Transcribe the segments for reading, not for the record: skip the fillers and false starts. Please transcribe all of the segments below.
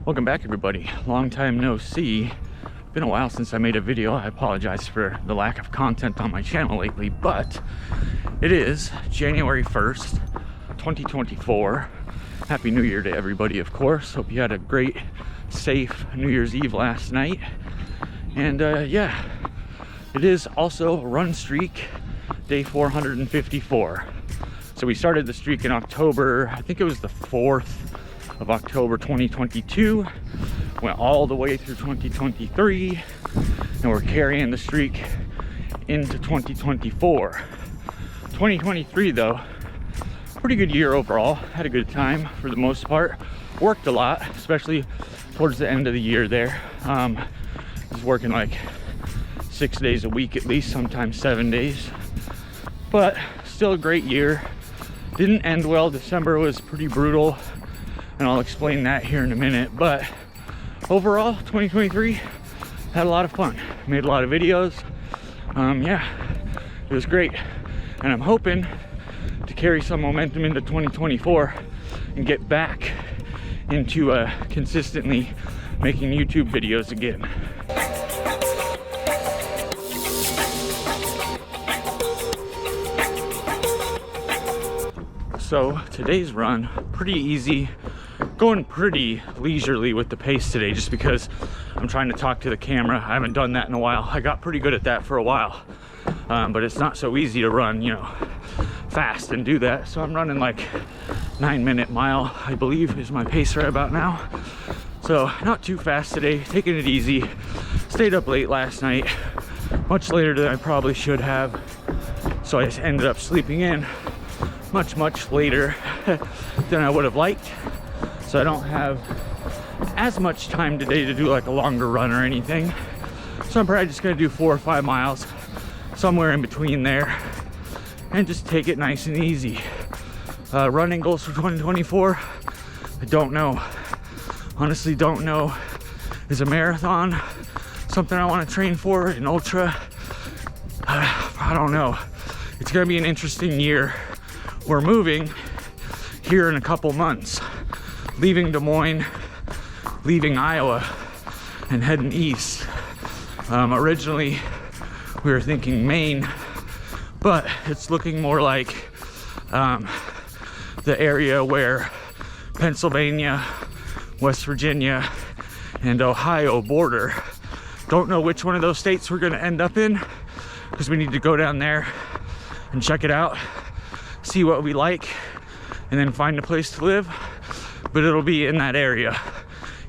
Welcome back, everybody. Long time no see. Been a while since I made a video. I apologize for the lack of content on my channel lately, but it is January 1st, 2024. Happy New Year to everybody, of course. Hope you had a great, safe New Year's Eve last night. And yeah, it is also run streak day 454. So we started the streak in October, I think it was the 4th of October 2022, went all the way through 2023, and we're carrying the streak into 2024. 2023 though, pretty good year overall. Had a good time for the most part. Worked a lot, especially towards the end of the year there. Was working like 6 days a week at least, sometimes 7 days, but still a great year. Didn't end well. December was pretty brutal, and I'll explain that here in a minute. But overall, 2023 had a lot of fun. Made a lot of videos. Yeah, it was great, and I'm hoping to carry some momentum into 2024 and get back into consistently making YouTube videos again. So today's run, pretty easy, going pretty leisurely with the pace today just because I'm trying to talk to the camera. I haven't done that in a while. I got pretty good at that for a while, but it's not so easy to run, you know, fast and do that. So I'm running like 9-minute mile, I believe is my pace right about now. So not too fast today, taking it easy. Stayed up late last night, much later than I probably should have. So I just ended up sleeping in much later than I would have liked. So I don't have as much time today to do like a longer run or anything. So I'm probably just gonna do 4 or 5 miles, somewhere in between there, and just take it nice and easy. Running goals for 2024, I don't know. Honestly, don't know. Is a marathon something I want to train for? An ultra? I don't know. It's gonna be an interesting year. We're moving here in a couple months, leaving Des Moines, leaving Iowa, and heading east. Originally, we were thinking Maine, but it's looking more like the area where Pennsylvania, West Virginia, and Ohio border. Don't know which one of those states we're gonna end up in, because we need to go down there and check it out, see what we like, and then find a place to live. But it'll be in that area.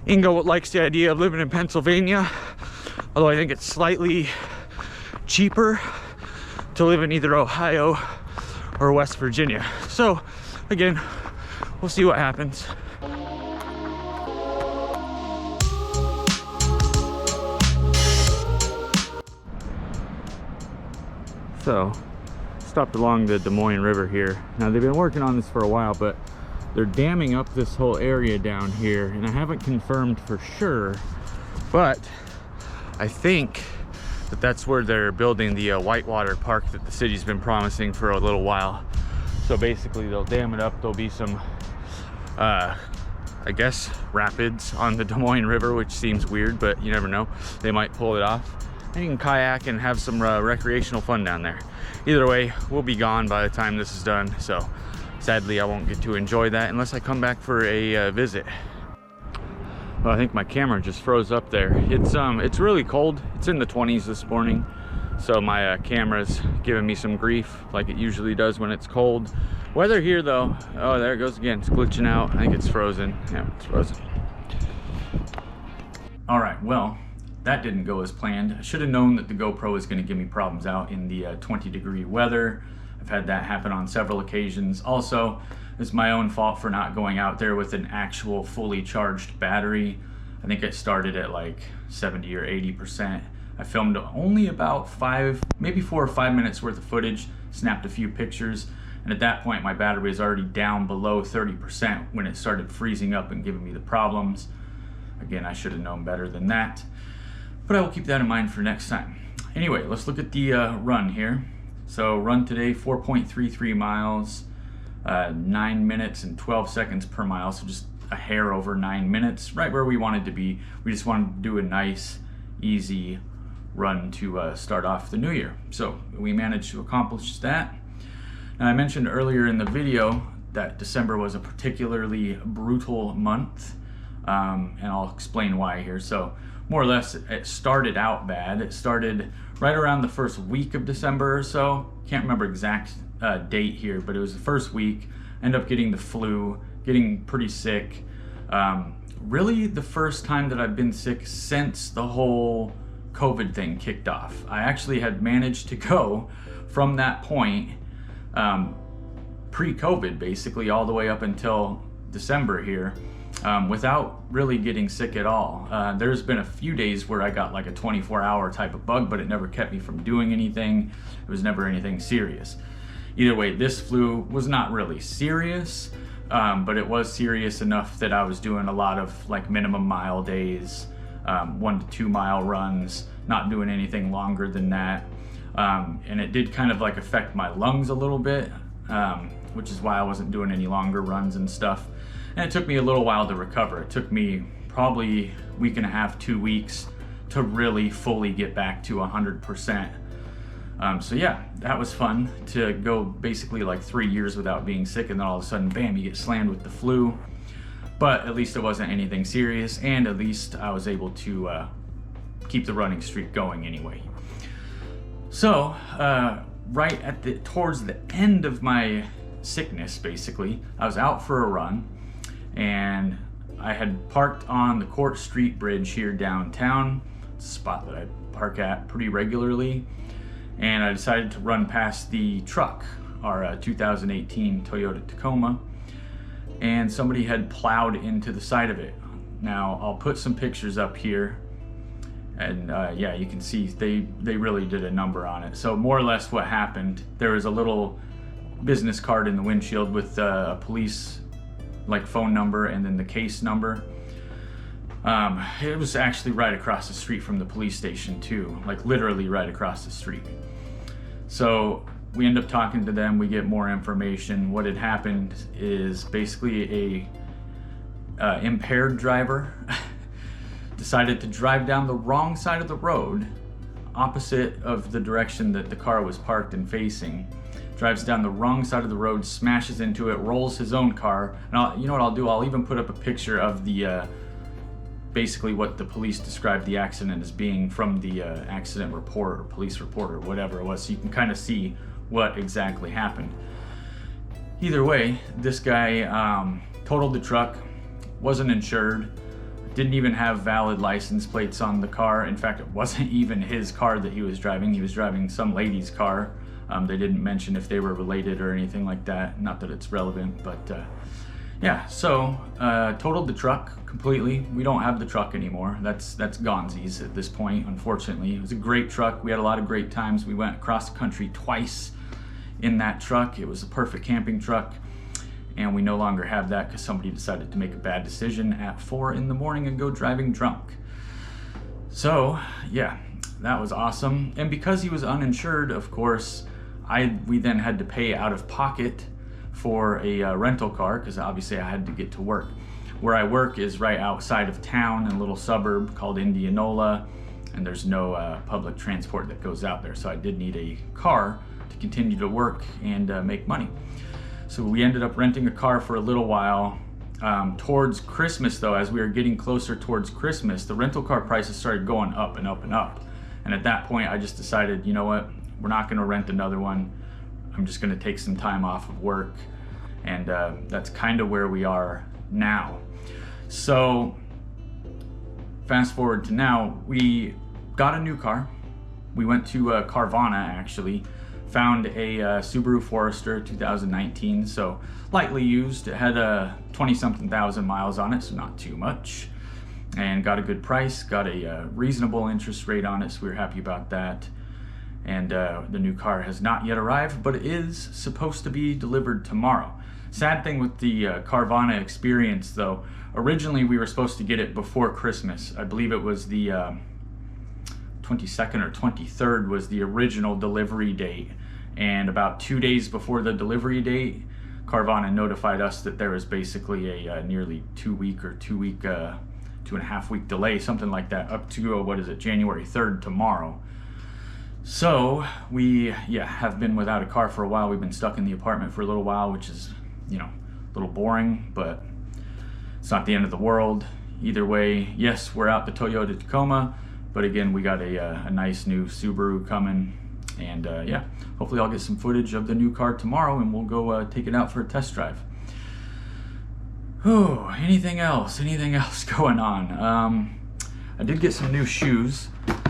Ingo likes the idea of living in Pennsylvania, although I think it's slightly cheaper to live in either Ohio or West Virginia. So again, we'll see what happens. So stopped along the Des Moines River here. Now they've been working on this for a while, but they're damming up this whole area down here, and I haven't confirmed for sure, but I think that that's where they're building the whitewater park that the city's been promising for a little while. So basically they'll dam it up. There'll be some I guess rapids on the Des Moines River, which seems weird, but you never know, they might pull it off, and you can kayak and have some recreational fun down there. Either way, we'll be gone by the time this is done, so sadly I won't get to enjoy that unless I come back for a visit. Well, I think my camera just froze up there. It's really cold. It's in the 20s this morning, so my camera's giving me some grief like it usually does when it's cold. Weather here though, oh, there it goes again. It's glitching out. I think it's frozen. Yeah, it's frozen. All right, well, that didn't go as planned. I should have known that the GoPro was going to give me problems out in the 20-degree weather. I've had that happen on several occasions. Also, it's my own fault for not going out there with an actual fully charged battery. I think it started at like 70 or 80%. I filmed only about 4 or 5 minutes worth of footage, snapped a few pictures, and at that point my battery was already down below 30% when it started freezing up and giving me the problems. Again, I should have known better than that, but I will keep that in mind for next time. Anyway, let's look at the run here. So run today, 4.33 miles, 9 minutes and 12 seconds per mile, so just a hair over 9 minutes, right where we wanted to be. We just wanted to do a nice, easy run to start off the new year. So we managed to accomplish that. Now, I mentioned earlier in the video that December was a particularly brutal month, and I'll explain why here. So more or less, it started out bad. It started right around the first week of December or so. Can't remember exact date here, but it was the first week. Ended up getting the flu, getting pretty sick. Really the first time that I've been sick since the whole COVID thing kicked off. I actually had managed to go from that point, pre-COVID basically, all the way up until December here, without really getting sick at all. There's been a few days where I got like a 24-hour type of bug, but it never kept me from doing anything. It was never anything serious. Either way, this flu was not really serious, but it was serious enough that I was doing a lot of like minimum mile days, 1 to 2 mile runs, not doing anything longer than that. And it did kind of like affect my lungs a little bit, which is why I wasn't doing any longer runs and stuff. And it took me a little while to recover. It took me probably a week and a half, 2 weeks to really fully get back to 100%. So yeah, that was fun to go basically like 3 years without being sick, and then all of a sudden, bam, you get slammed with the flu. But at least it wasn't anything serious, and at least I was able to keep the running streak going anyway. So right at towards the end of my sickness, basically, I was out for a run, and I had parked on the Court Street Bridge here downtown. It's a spot that I park at pretty regularly. And I decided to run past the truck, our 2018 Toyota Tacoma, and somebody had plowed into the side of it. Now, I'll put some pictures up here, and yeah, you can see they really did a number on it. So more or less what happened, there was a little business card in the windshield with a police like phone number and then the case number. It was actually right across the street from the police station too, like literally right across the street. So we end up talking to them, we get more information. What had happened is basically a impaired driver decided to drive down the wrong side of the road, opposite of the direction that the car was parked and facing. Drives down the wrong side of the road, smashes into it, rolls his own car. And you know what I'll do? I'll even put up a picture of the basically what the police described the accident as being from the accident report or police report or whatever it was, so you can kind of see what exactly happened. Either way, this guy totaled the truck, wasn't insured, didn't even have valid license plates on the car. In fact, it wasn't even his car that he was driving. He was driving some lady's car. They didn't mention if they were related or anything like that. Not that it's relevant, but yeah, so totaled the truck completely. We don't have the truck anymore. That's gonesies at this point, unfortunately. It was a great truck. We had a lot of great times. We went across the country twice in that truck. It was a perfect camping truck, and we no longer have that because somebody decided to make a bad decision at 4 in the morning and go driving drunk. So yeah, that was awesome. And because he was uninsured, of course, we then had to pay out of pocket for a rental car, because obviously I had to get to work. Where I work is right outside of town in a little suburb called Indianola, and there's no public transport that goes out there, so I did need a car to continue to work and make money. So we ended up renting a car for a little while. Towards Christmas though, as we were getting closer towards Christmas, the rental car prices started going up and up and up. And at that point I just decided, you know what, we're not gonna rent another one. I'm just gonna take some time off of work, and that's kind of where we are now. So fast forward to now, we got a new car. We went to Carvana actually, found a Subaru Forester 2019, so lightly used. It had 20-something thousand miles on it, so not too much, and got a good price, got a reasonable interest rate on it, so we were happy about that. And the new car has not yet arrived, but it is supposed to be delivered tomorrow. Sad thing with the Carvana experience though, originally we were supposed to get it before Christmas. I believe it was the 22nd or 23rd was the original delivery date, and about 2 days before the delivery date, Carvana notified us that there was basically a nearly 2-week or 2.5 week delay, something like that, up to what is it, January 3rd, tomorrow. So we have been without a car for a while. We've been stuck in the apartment for a little while, which is, you know, a little boring, but it's not the end of the world. Either way, yes, we're out the Toyota Tacoma, but again, we got a nice new Subaru coming, and yeah, hopefully I'll get some footage of the new car tomorrow and we'll go take it out for a test drive. Oh, anything else going on? I did get some new shoes.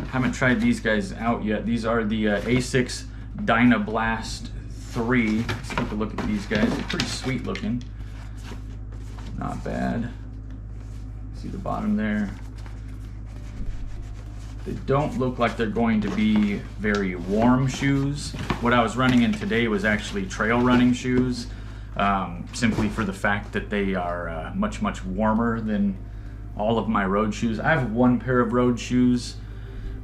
Haven't tried these guys out yet. These are the Asics Dynablast 3. Let's take a look at these guys. They're pretty sweet looking. Not bad. See the bottom there? They don't look like they're going to be very warm shoes. What I was running in today was actually trail running shoes, simply for the fact that they are much warmer than all of my road shoes. I have one pair of road shoes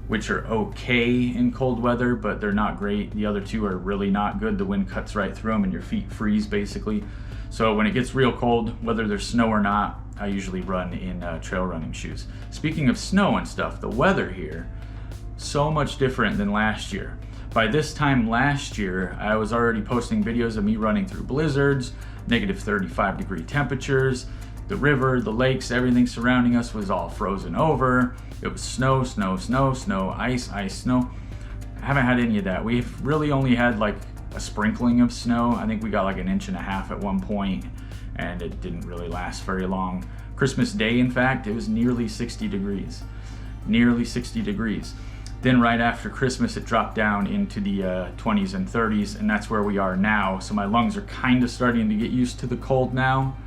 which are okay in cold weather, but they're not great. The other two are really not good. The wind cuts right through them and your feet freeze basically. So when it gets real cold, whether there's snow or not, I usually run in trail running shoes. Speaking of snow and stuff, the weather here, so much different than last year. By this time last year, I was already posting videos of me running through blizzards, negative 35-degree temperatures, the river, the lakes, everything surrounding us was all frozen over. It was snow, ice, snow. I haven't had any of that. We've really only had like a sprinkling of snow. I think we got like 1.5 inches at one point, and it didn't really last very long. Christmas Day, in fact, it was nearly 60 degrees. Nearly 60 degrees. Then right after Christmas, it dropped down into the 20s and 30s, and that's where we are now. So my lungs are kind of starting to get used to the cold now,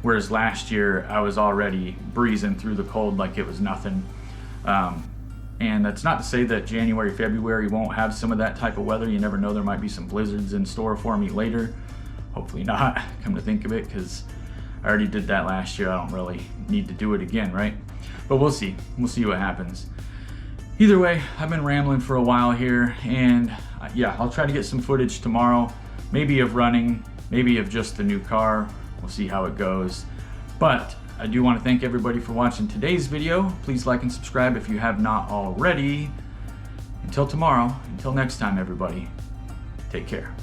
whereas last year I was already breezing through the cold like it was nothing. And that's not to say that January, February won't have some of that type of weather. You never know, there might be some blizzards in store for me later. Hopefully not, come to think of it, because I already did that last year. I don't really need to do it again, right? But we'll see. We'll see what happens. Either way, I've been rambling for a while here, and yeah, I'll try to get some footage tomorrow, maybe of running, maybe of just the new car. We'll see how it goes. But I do want to thank everybody for watching today's video. Please like and subscribe if you have not already. Until tomorrow, until next time, everybody, take care.